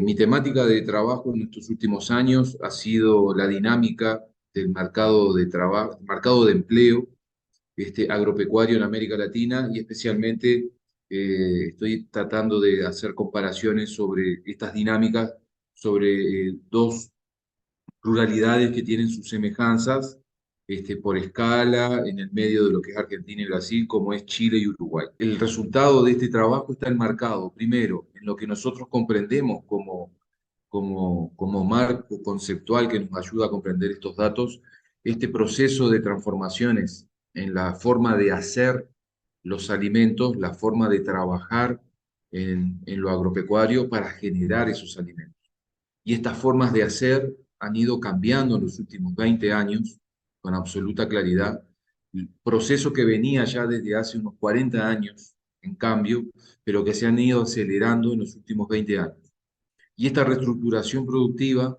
Mi temática de trabajo en estos últimos años ha sido la dinámica del mercado de trabajo, mercado de empleo agropecuario en América Latina y especialmente estoy tratando de hacer comparaciones sobre estas dinámicas, sobre dos ruralidades que tienen sus semejanzas por escala en el medio de lo que es Argentina y Brasil, como es Chile y Uruguay. El resultado de este trabajo está enmarcado, primero, en lo que nosotros comprendemos como marco conceptual que nos ayuda a comprender estos datos, este proceso de transformaciones en la forma de hacer los alimentos, la forma de trabajar en lo agropecuario para generar esos alimentos. Y estas formas de hacer han ido cambiando en los últimos 20 años con absoluta claridad. El proceso que venía ya desde hace unos 40 años en cambio, pero que se han ido acelerando en los últimos 20 años. Y esta reestructuración productiva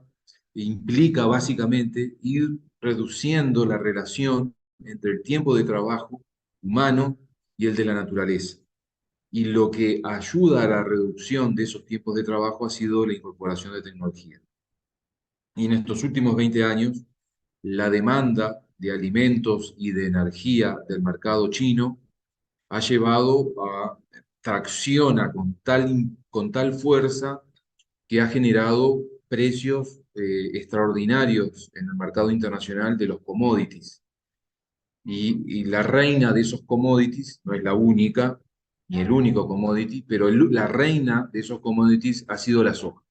implica básicamente ir reduciendo la relación entre el tiempo de trabajo humano y el de la naturaleza. Y lo que ayuda a la reducción de esos tiempos de trabajo ha sido la incorporación de tecnología. Y en estos últimos 20 años, la demanda de alimentos y de energía del mercado chino ha llevado a tracciona con tal fuerza que ha generado precios extraordinarios en el mercado internacional de los commodities. Y la reina de esos commodities, no es la única, ni el único commodity, pero la reina de esos commodities ha sido la soja.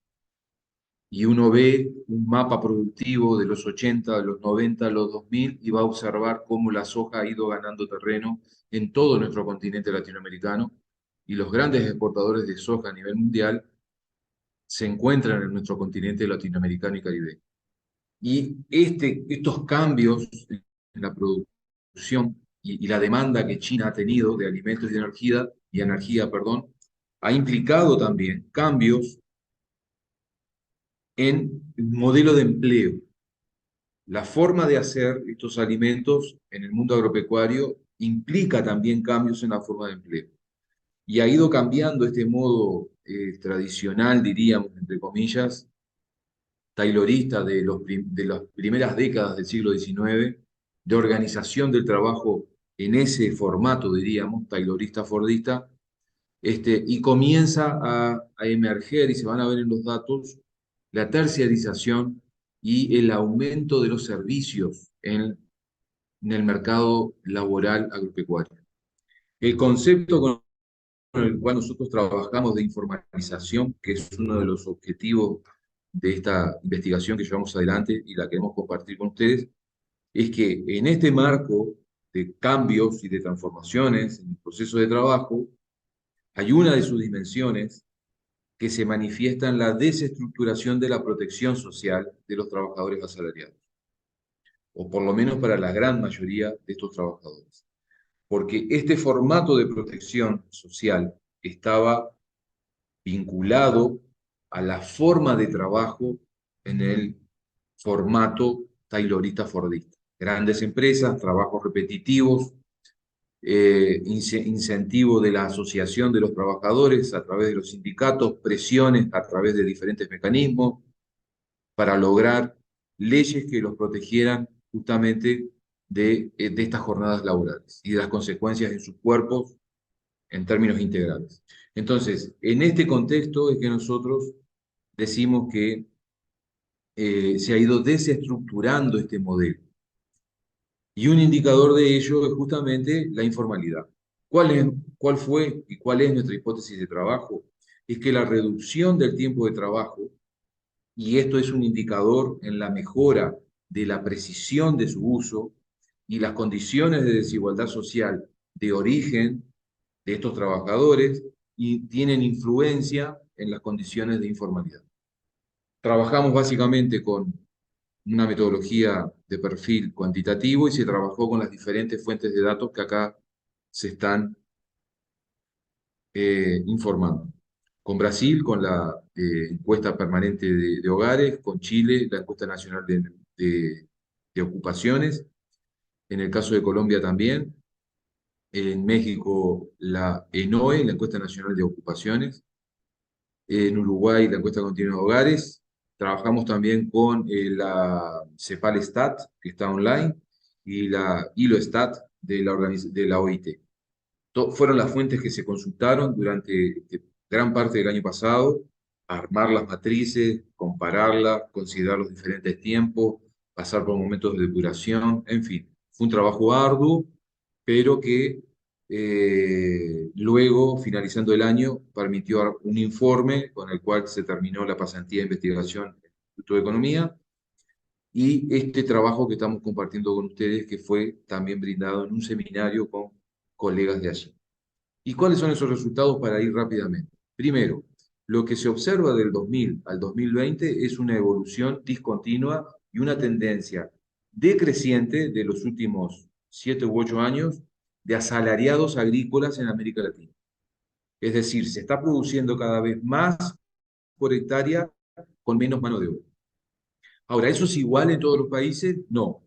Y uno ve un mapa productivo de los 80, de los 90, de los 2000 y va a observar cómo la soja ha ido ganando terreno en todo nuestro continente latinoamericano y los grandes exportadores de soja a nivel mundial se encuentran en nuestro continente latinoamericano y caribeño. Y estos cambios en la producción y la demanda que China ha tenido de alimentos y energía, perdón, ha implicado también cambios en el modelo de empleo. La forma de hacer estos alimentos en el mundo agropecuario implica también cambios en la forma de empleo. Y ha ido cambiando este modo tradicional, diríamos, entre comillas, taylorista de las primeras décadas del siglo XIX, de organización del trabajo en ese formato, diríamos, taylorista-fordista, y comienza a emerger, y se van a ver en los datos, la terciarización y el aumento de los servicios en el mercado laboral agropecuario. El concepto con el cual nosotros trabajamos de informalización, que es uno de los objetivos de esta investigación que llevamos adelante y la queremos compartir con ustedes, es que en este marco de cambios y de transformaciones en el proceso de trabajo, hay una de sus dimensiones que se manifiesta en la desestructuración de la protección social de los trabajadores asalariados, o por lo menos para la gran mayoría de estos trabajadores. Porque este formato de protección social estaba vinculado a la forma de trabajo en el formato taylorista-fordista. Grandes empresas, trabajos repetitivos, incentivo de la asociación de los trabajadores a través de los sindicatos, presiones a través de diferentes mecanismos para lograr leyes que los protegieran justamente de estas jornadas laborales y de las consecuencias en sus cuerpos en términos integrales. Entonces, en este contexto es que nosotros decimos que se ha ido desestructurando este modelo. Y un indicador de ello es justamente la informalidad. ¿Cuál es, cuál fue y cuál es nuestra hipótesis de trabajo? Es que la reducción del tiempo de trabajo, y esto es un indicador en la mejora de la precisión de su uso y las condiciones de desigualdad social de origen de estos trabajadores, y tienen influencia en las condiciones de informalidad. Trabajamos básicamente con una metodología de perfil cuantitativo y se trabajó con las diferentes fuentes de datos que acá se están informando. Con Brasil, con la encuesta permanente de hogares, con Chile, la encuesta nacional de ocupaciones, en el caso de Colombia también, en México la ENOE, la encuesta nacional de ocupaciones, En Uruguay, la encuesta continua de hogares. Trabajamos también con la Cepalestat, que está online, y la Hilostat de la OIT. Fueron las fuentes que se consultaron durante gran parte del año pasado, armar las matrices, compararlas, considerar los diferentes tiempos, pasar por momentos de depuración, en fin, fue un trabajo arduo, pero que luego, finalizando el año, permitió un informe con el cual se terminó la pasantía de investigación en el Instituto de Economía y este trabajo que estamos compartiendo con ustedes, que fue también brindado en un seminario con colegas de allí. ¿Y cuáles son esos resultados para ir rápidamente? Primero, lo que se observa del 2000 al 2020 es una evolución discontinua y una tendencia decreciente de los últimos 7 u 8 años de asalariados agrícolas en América Latina. Es decir, se está produciendo cada vez más por hectárea con menos mano de obra. Ahora, ¿eso es igual en todos los países? No.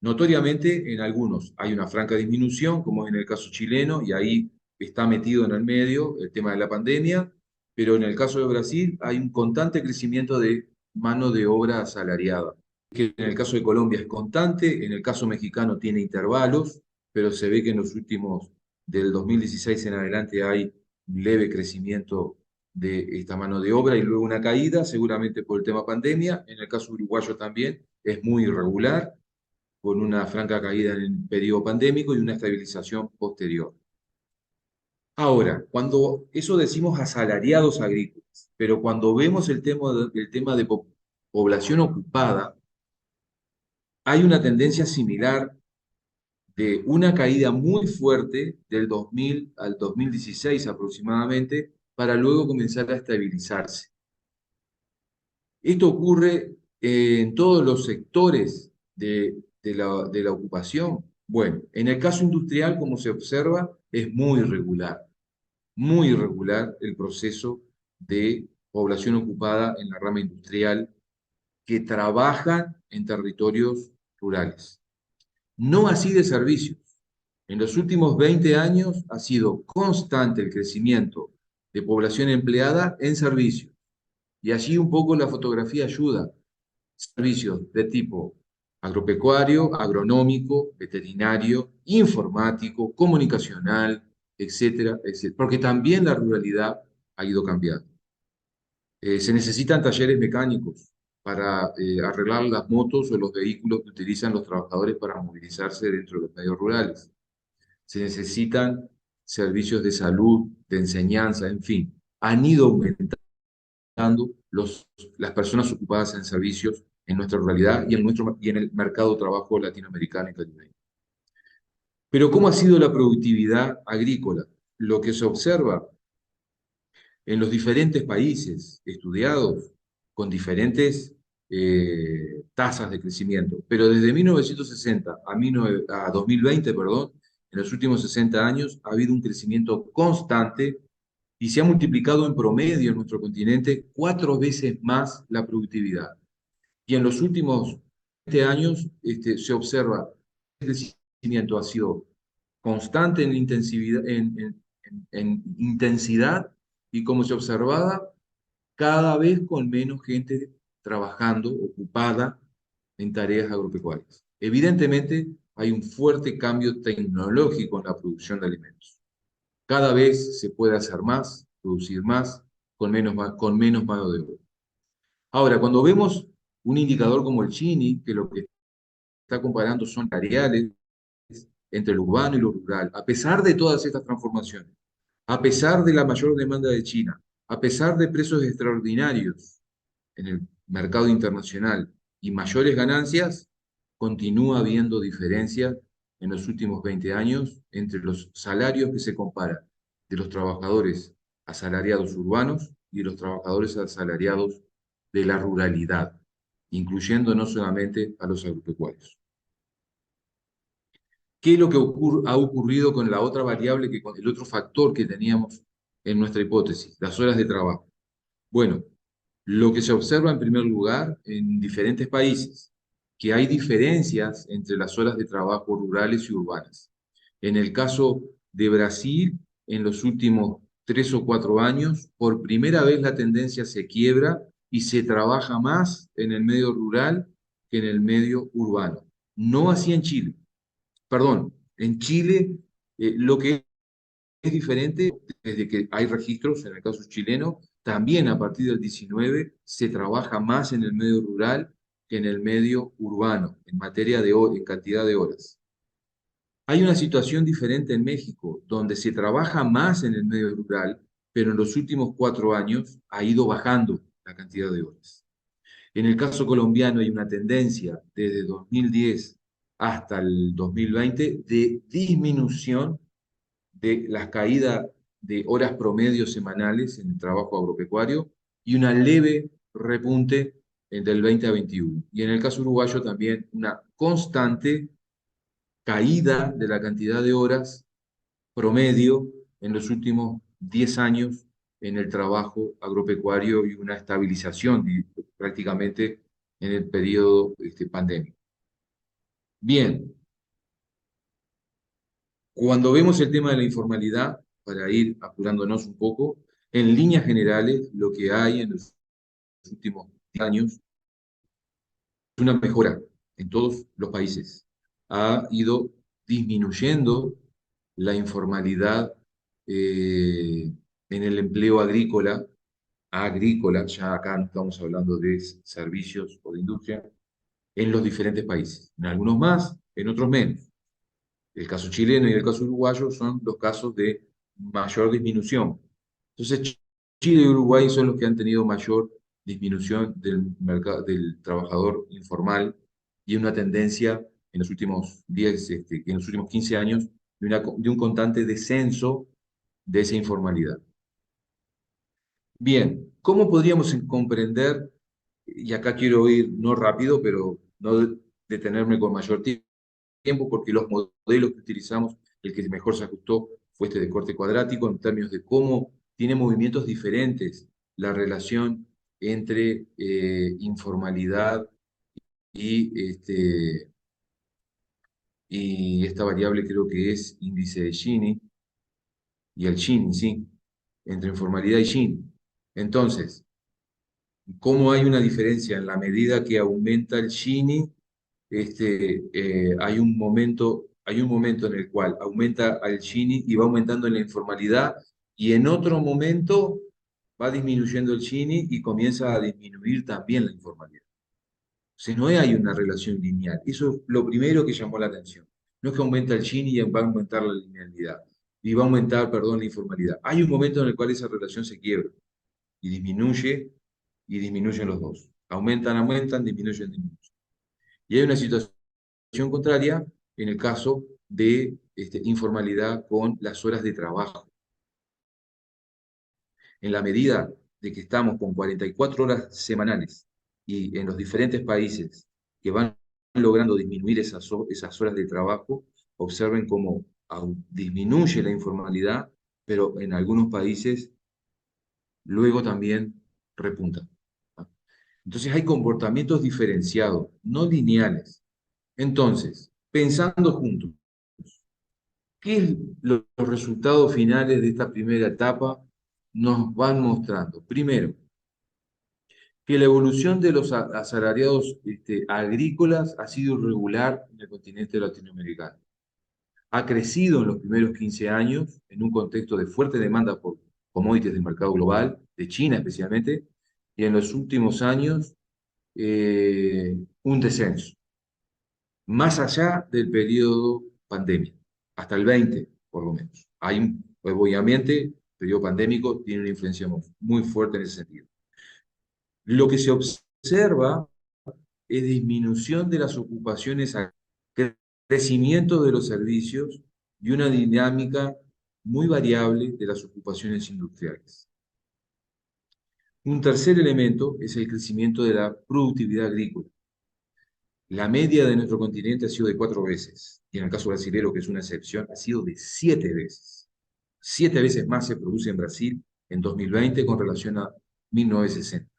Notoriamente, en algunos hay una franca disminución, como en el caso chileno, y ahí está metido en el medio el tema de la pandemia, pero en el caso de Brasil hay un constante crecimiento de mano de obra asalariada, que en el caso de Colombia es constante, en el caso mexicano tiene intervalos, pero se ve que en los últimos, del 2016 en adelante, hay un leve crecimiento de esta mano de obra y luego una caída, seguramente por el tema pandemia. En el caso uruguayo también es muy irregular con una franca caída en el periodo pandémico y una estabilización posterior. Ahora, cuando eso decimos asalariados agrícolas, pero cuando vemos el tema de población ocupada, hay una tendencia similar de una caída muy fuerte del 2000 al 2016 aproximadamente, para luego comenzar a estabilizarse. Esto ocurre en todos los sectores de la ocupación. Bueno, en el caso industrial, como se observa, es muy irregular el proceso de población ocupada en la rama industrial que trabajan en territorios rurales. No así de servicios. En los últimos 20 años ha sido constante el crecimiento de población empleada en servicios. Y allí un poco la fotografía ayuda. Servicios de tipo agropecuario, agronómico, veterinario, informático, comunicacional, etcétera, etcétera. Porque también la ruralidad ha ido cambiando. Se necesitan talleres mecánicos para arreglar las motos o los vehículos que utilizan los trabajadores para movilizarse dentro de los medios rurales. Se necesitan servicios de salud, de enseñanza, en fin. Han ido aumentando las personas ocupadas en servicios en nuestra ruralidad y en el mercado de trabajo latinoamericano y caribeño. Pero ¿cómo ha sido la productividad agrícola? Lo que se observa en los diferentes países estudiados con diferentes tasas de crecimiento, pero desde 1960 a 2020, perdón, en los últimos 60 años ha habido un crecimiento constante y se ha multiplicado en promedio en nuestro continente 4 veces más la productividad. Y en los últimos 20 años se observa que el crecimiento ha sido constante en intensidad, en intensidad y como se observaba, cada vez con menos gente trabajando, ocupada en tareas agropecuarias. Evidentemente, hay un fuerte cambio tecnológico en la producción de alimentos. Cada vez se puede hacer más, producir más, con menos mano de obra. Ahora, cuando vemos un indicador como el Gini, que lo que está comparando son tareales entre lo urbano y lo rural, a pesar de todas estas transformaciones, a pesar de la mayor demanda de China, a pesar de precios extraordinarios en el mercado internacional y mayores ganancias, continúa habiendo diferencias en los últimos 20 años entre los salarios que se comparan de los trabajadores asalariados urbanos y de los trabajadores asalariados de la ruralidad, incluyendo no solamente a los agropecuarios. ¿Qué es lo que ha ocurrido con la otra variable, con el otro factor que teníamos en nuestra hipótesis, las horas de trabajo? Bueno, lo que se observa en primer lugar en diferentes países, que hay diferencias entre las horas de trabajo rurales y urbanas. En el caso de Brasil, en los últimos 3 o 4 años, por primera vez la tendencia se quiebra y se trabaja más en el medio rural que en el medio urbano. No así en Chile. Perdón, en Chile lo que es diferente desde que hay registros, en el caso chileno, también a partir del 19 se trabaja más en el medio rural que en el medio urbano, en materia de en cantidad de horas. Hay una situación diferente en México, donde se trabaja más en el medio rural, pero en los últimos 4 años ha ido bajando la cantidad de horas. En el caso colombiano hay una tendencia desde 2010 hasta el 2020 de disminución de la caída de horas promedio semanales en el trabajo agropecuario y una leve repunte del 20 a 21. Y en el caso uruguayo también una constante caída de la cantidad de horas promedio en los últimos 10 años en el trabajo agropecuario y una estabilización prácticamente en el periodo pandémico. Bien, cuando vemos el tema de la informalidad, para ir apurándonos un poco, en líneas generales lo que hay en los últimos años es una mejora en todos los países. Ha ido disminuyendo la informalidad en el empleo agrícola, ya acá no estamos hablando de servicios o de industria, en los diferentes países. En algunos más, en otros menos. El caso chileno y el caso uruguayo son los casos de mayor disminución. Entonces, Chile y Uruguay son los que han tenido mayor disminución del mercado, del trabajador informal y una tendencia en los últimos 10, en los últimos 15 años de un constante descenso de esa informalidad. Bien, ¿cómo podríamos comprender, y acá quiero ir no rápido, pero no detenerme con mayor tiempo, porque los modelos que utilizamos, el que mejor se ajustó fue este de corte cuadrático, en términos de cómo tiene movimientos diferentes la relación entre informalidad y, y esta variable creo que es índice de Gini, y el Gini, sí, entre informalidad y Gini. Entonces, ¿cómo hay una diferencia? En la medida que aumenta el Gini, hay un momento en el cual aumenta el Gini y va aumentando en la informalidad, y en otro momento va disminuyendo el Gini y comienza a disminuir también la informalidad. O sea, no hay una relación lineal. Eso es lo primero que llamó la atención. No es que aumenta el Gini y va a aumentar la linealidad, y va a aumentar, perdón, la informalidad. Hay un momento en el cual esa relación se quiebra y disminuyen los dos. Aumentan, disminuyen. Y hay una situación contraria en el caso de informalidad con las horas de trabajo. En la medida de que estamos con 44 horas semanales y en los diferentes países que van logrando disminuir esas horas de trabajo, observen cómo disminuye la informalidad, pero en algunos países luego también repunta. Entonces hay comportamientos diferenciados, no lineales. Entonces, pensando juntos, ¿qué es los resultados finales de esta primera etapa nos van mostrando? Primero, que la evolución de los asalariados agrícolas ha sido irregular en el continente latinoamericano. Ha crecido en los primeros 15 años en un contexto de fuerte demanda por commodities del mercado global, de China especialmente, y en los últimos años un descenso, más allá del periodo pandemia, hasta el 20 por lo menos. Obviamente, el periodo pandémico tiene una influencia muy fuerte en ese sentido. Lo que se observa es disminución de las ocupaciones, crecimiento de los servicios y una dinámica muy variable de las ocupaciones industriales. Un tercer elemento es el crecimiento de la productividad agrícola. La media de nuestro continente ha sido de 4 veces, y en el caso brasileño, que es una excepción, ha sido de 7 veces. 7 veces más se produce en Brasil en 2020 con relación a 1960,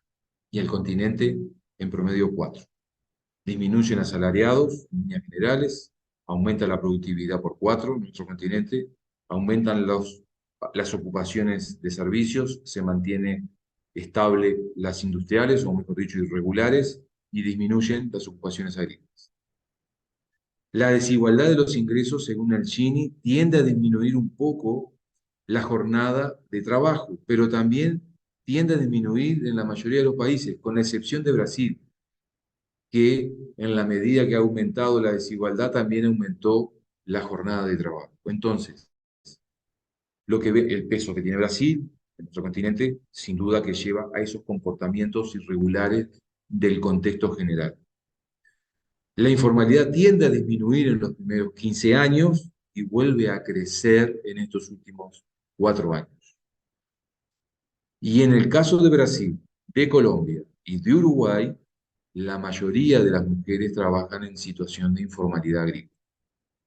y el continente en promedio 4. Disminuyen asalariados en líneas generales, aumenta la productividad por 4 en nuestro continente, aumentan los las ocupaciones de servicios, se mantiene estable las industriales, o mejor dicho, irregulares, y disminuyen las ocupaciones agrícolas. La desigualdad de los ingresos, según el Gini, tiende a disminuir un poco la jornada de trabajo, pero también tiende a disminuir en la mayoría de los países, con la excepción de Brasil, que en la medida que ha aumentado la desigualdad, también aumentó la jornada de trabajo. Entonces, lo que ve el peso que tiene Brasil, en nuestro continente, sin duda que lleva a esos comportamientos irregulares del contexto general. La informalidad tiende a disminuir en los primeros 15 años y vuelve a crecer en estos últimos 4 años. Y en el caso de Brasil, de Colombia y de Uruguay, la mayoría de las mujeres trabajan en situación de informalidad agrícola.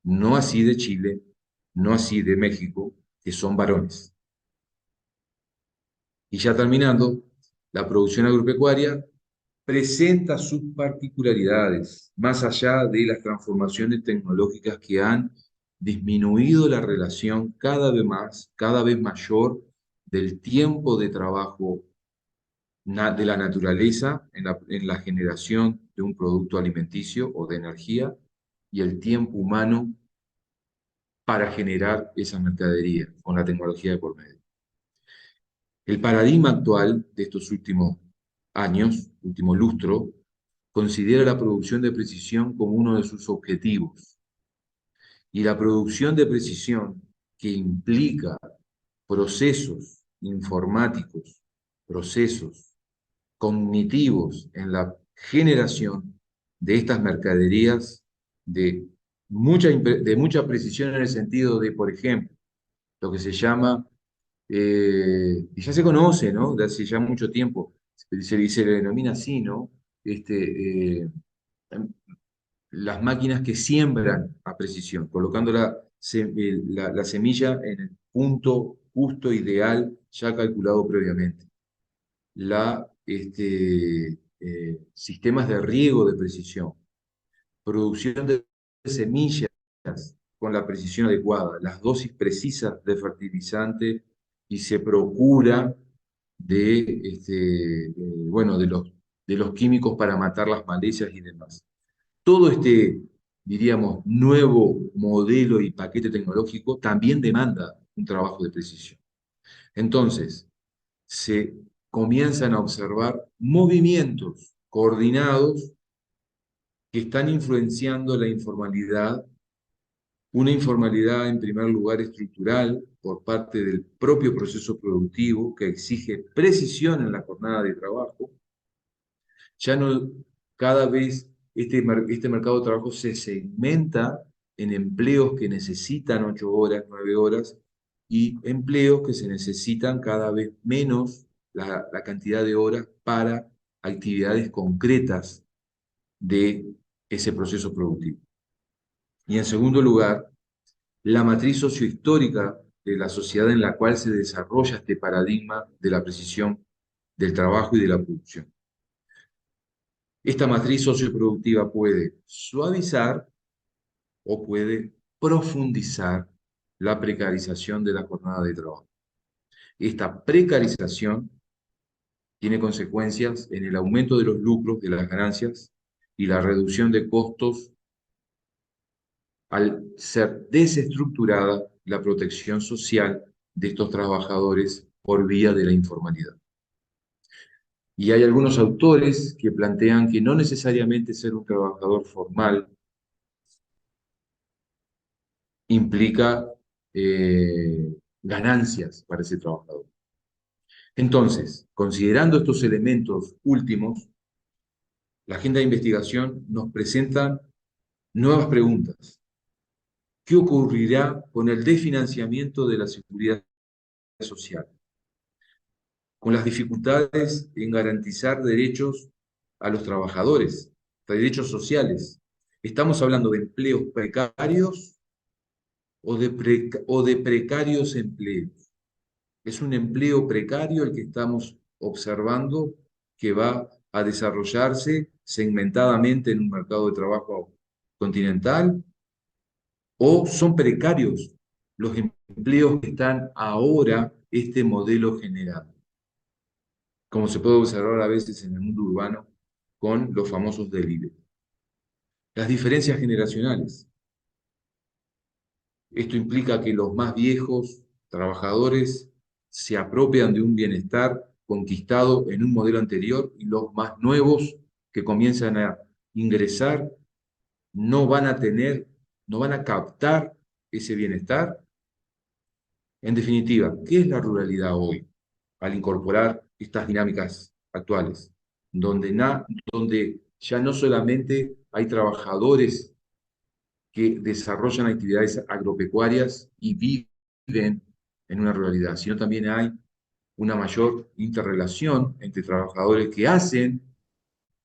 No así de Chile, no así de México, que son varones. Y ya terminando, la producción agropecuaria presenta sus particularidades, más allá de las transformaciones tecnológicas que han disminuido la relación cada vez mayor del tiempo de trabajo de la naturaleza en la generación de un producto alimenticio o de energía y el tiempo humano para generar esa mercadería con la tecnología de por medio. El paradigma actual de estos últimos años, último lustro, considera la producción de precisión como uno de sus objetivos. Y la producción de precisión, que implica procesos informáticos, procesos cognitivos en la generación de estas mercaderías de mucha precisión en el sentido de, por ejemplo, lo que se llama, y ya se conoce, ¿no? De hace ya mucho tiempo, se le denomina así, ¿no? Las máquinas que siembran a precisión, colocando la semilla en el punto justo ideal ya calculado previamente. Sistemas de riego de precisión, producción de semillas con la precisión adecuada, las dosis precisas de fertilizante y se procura bueno, de los químicos para matar las malezas y demás. Todo este, diríamos, nuevo modelo y paquete tecnológico también demanda un trabajo de precisión. Entonces, se comienzan a observar movimientos coordinados que están influenciando la informalidad, una informalidad en primer lugar estructural por parte del propio proceso productivo que exige precisión en la jornada de trabajo. Ya no, cada vez este mercado de trabajo se segmenta en empleos que necesitan 8 horas, 9 horas, y empleos que se necesitan cada vez menos la cantidad de horas para actividades concretas de ese proceso productivo. Y en segundo lugar, la matriz sociohistórica de la sociedad en la cual se desarrolla este paradigma de la precisión del trabajo y de la producción. Esta matriz socioproductiva puede suavizar o puede profundizar la precarización de la jornada de trabajo. Esta precarización tiene consecuencias en el aumento de los lucros, de las ganancias y la reducción de costos al ser desestructurada la protección social de estos trabajadores por vía de la informalidad. Y hay algunos autores que plantean que no necesariamente ser un trabajador formal implica ganancias para ese trabajador. Entonces, considerando estos elementos últimos, la agenda de investigación nos presenta nuevas preguntas. ¿Qué ocurrirá con el desfinanciamiento de la seguridad social? Con las dificultades en garantizar derechos a los trabajadores, derechos sociales. Estamos hablando de empleos precarios o de precarios empleos. Es un empleo precario el que estamos observando que va a desarrollarse segmentadamente en un mercado de trabajo continental, o son precarios los empleos que están ahora este modelo generando, como se puede observar a veces en el mundo urbano con los famosos delivery. Las diferencias generacionales. Esto implica que los más viejos trabajadores se apropian de un bienestar conquistado en un modelo anterior y los más nuevos que comienzan a ingresar no van a tener, no van a captar ese bienestar. En definitiva, ¿qué es la ruralidad hoy al incorporar estas dinámicas actuales? Donde ya no solamente hay trabajadores que desarrollan actividades agropecuarias y viven en una ruralidad, sino también hay una mayor interrelación entre trabajadores que hacen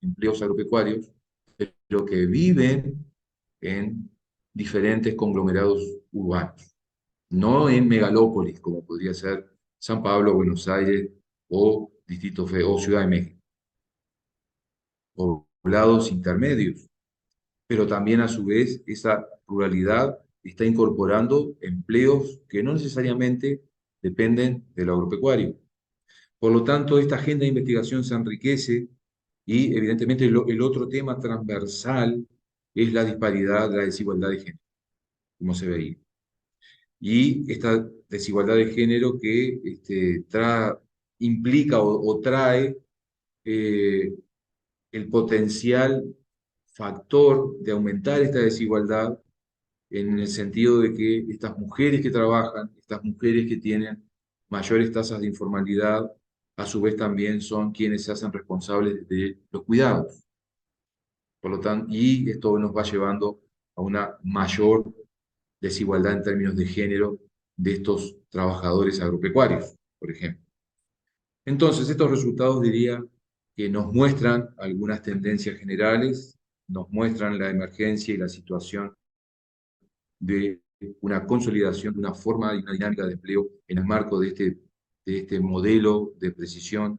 empleos agropecuarios, pero que viven en diferentes conglomerados urbanos, no en megalópolis, como podría ser San Pablo, Buenos Aires o Distrito Federal o Ciudad de México, poblados intermedios, pero también a su vez esa ruralidad está incorporando empleos que no necesariamente dependen del agropecuario. Por lo tanto, esta agenda de investigación se enriquece y evidentemente el otro tema transversal es la disparidad, la desigualdad de género, como se veía. Y esta desigualdad de género que implica o trae eh, el potencial factor de aumentar esta desigualdad en el sentido de que estas mujeres que trabajan, estas mujeres que tienen mayores tasas de informalidad, a su vez también son quienes se hacen responsables de los cuidados. Por lo tanto, y esto nos va llevando a una mayor desigualdad en términos de género de estos trabajadores agropecuarios, por ejemplo. Entonces, estos resultados diría que nos muestran algunas tendencias generales, nos muestran la emergencia y la situación de una consolidación de una forma y una dinámica de empleo en el marco de este modelo de precisión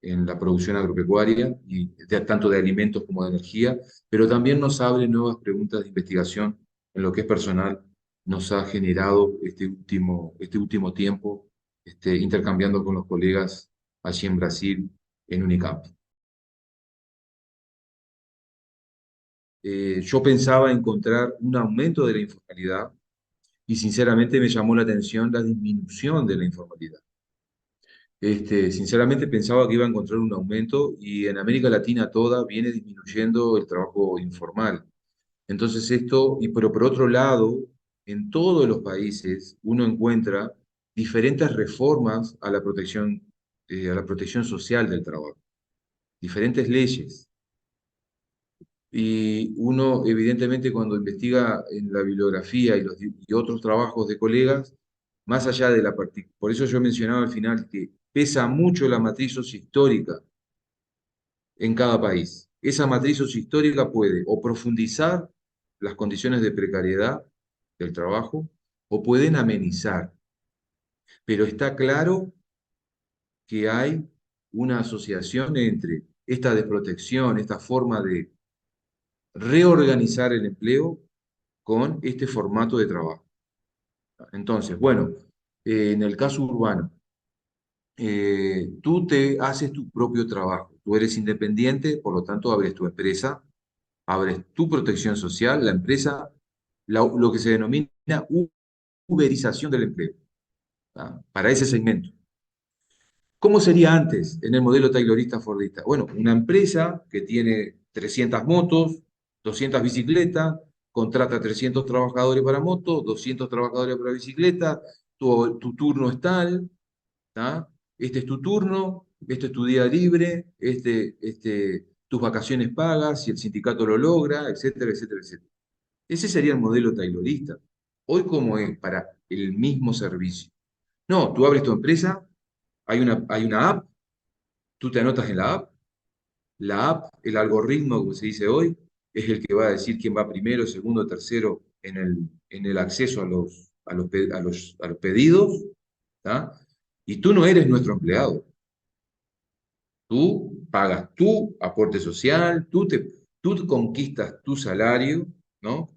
en la producción agropecuaria, y tanto de alimentos como de energía, pero también nos abre nuevas preguntas de investigación en lo que es personal, nos ha generado este último tiempo, intercambiando con los colegas allí en Brasil, en Unicamp. Yo pensaba encontrar un aumento de la informalidad y sinceramente me llamó la atención la disminución de la informalidad. Sinceramente pensaba que iba a encontrar un aumento y en América Latina toda viene disminuyendo el trabajo informal. Entonces pero por otro lado, en todos los países uno encuentra diferentes reformas a la protección social del trabajo, diferentes leyes. Y uno, evidentemente, cuando investiga en la bibliografía y otros trabajos de colegas, más allá de por eso yo mencionaba al final que pesa mucho la matriz sociohistórica en cada país. Esa matriz sociohistórica puede o profundizar las condiciones de precariedad del trabajo o pueden amenizar, pero está claro que hay una asociación entre esta desprotección, esta forma de reorganizar el empleo con este formato de trabajo. Entonces, bueno, en el caso urbano, tú te haces tu propio trabajo, tú eres independiente, por lo tanto abres tu empresa, abres tu protección social, la empresa, lo que se denomina uberización del empleo, ¿tá? Para ese segmento. ¿Cómo sería antes en el modelo taylorista fordista? Bueno, una empresa que tiene 300 motos, 200 bicicletas, contrata 300 trabajadores para moto, 200 trabajadores para bicicleta, tu turno es tal, ¿tá? Este es tu turno, este es tu día libre, tus vacaciones pagas, si el sindicato lo logra, etcétera, etcétera, etcétera. Ese sería el modelo taylorista. Hoy, ¿cómo es para el mismo servicio? No, tú abres tu empresa, hay una app, tú te anotas en la app, el algoritmo, como se dice hoy, es el que va a decir quién va primero, segundo, tercero en el acceso a los pedidos, ¿tá? Y tú no eres nuestro empleado. Tú pagas tu aporte social, tú conquistas tu salario, ¿no?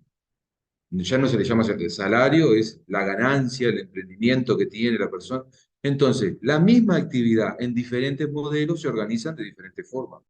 Ya no se le llama salario, es la ganancia, el emprendimiento que tiene la persona. Entonces, la misma actividad en diferentes modelos se organizan de diferentes formas.